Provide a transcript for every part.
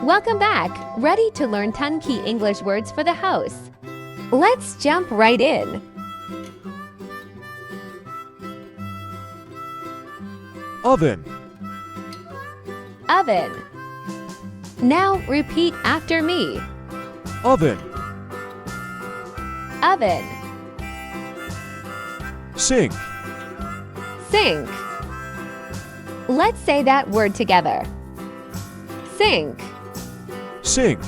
Welcome back! Ready to learn 10 key English words for the house? Let's jump right in. Oven. Oven. Now repeat after me. Oven. Oven. Sink. Sink. Let's say that word together. Sink. Sink.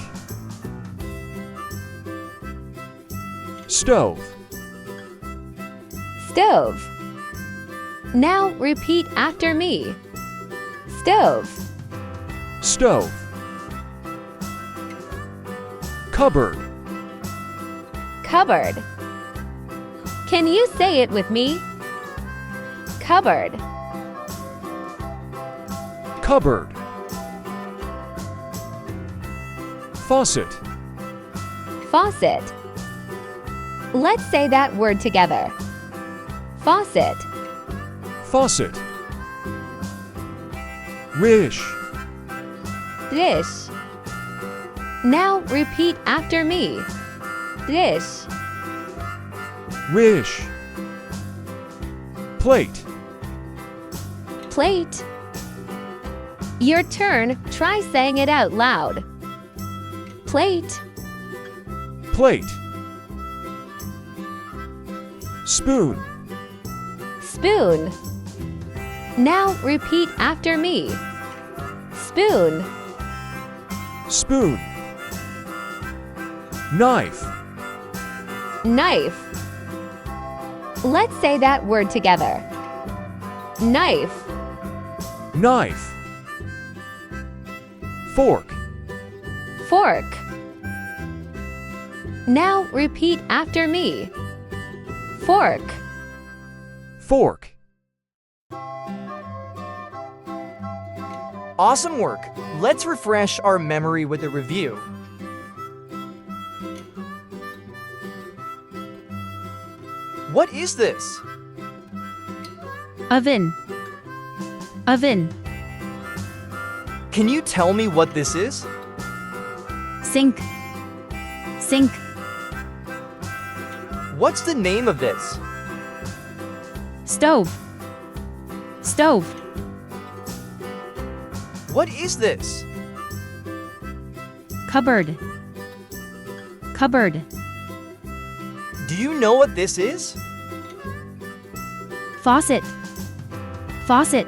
Stove. Stove. Now repeat after me. Stove. Stove. Cupboard. Cupboard. Can you say it with me? Cupboard. Cupboard. Faucet. Faucet. Let's say that word together. Faucet. Faucet. Dish. Dish. Now repeat after me. Dish. Wish. Plate. Plate. Your turn. Try saying it out loud. Plate. Plate. Spoon. Spoon. Now repeat after me. Spoon. Spoon. Knife. Knife. Let's say that word together. Knife. Knife. Fork. Fork. Now repeat after me. Fork. Fork. Awesome work! Let's refresh our memory with a review. What is this? Oven. Oven. Can you tell me what this is? Sink. Sink. What's the name of this? Stove. Stove. What is this? Cupboard. Cupboard. Do you know what this is? Faucet. Faucet.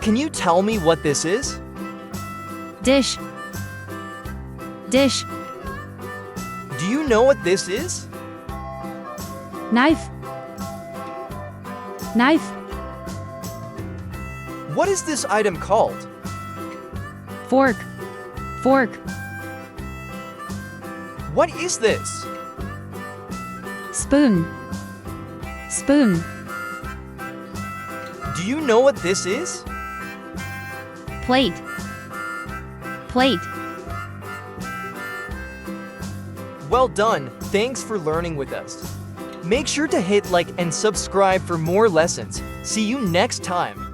Can you tell me what this is? Dish. Dish. Do you know what this is? Knife. Knife. What is this item called? Fork. Fork. What is this? Spoon. Spoon. Do you know what this is? Plate. Plate. Well done! Thanks for learning with us. Make sure to hit like and subscribe for more lessons. See you next time.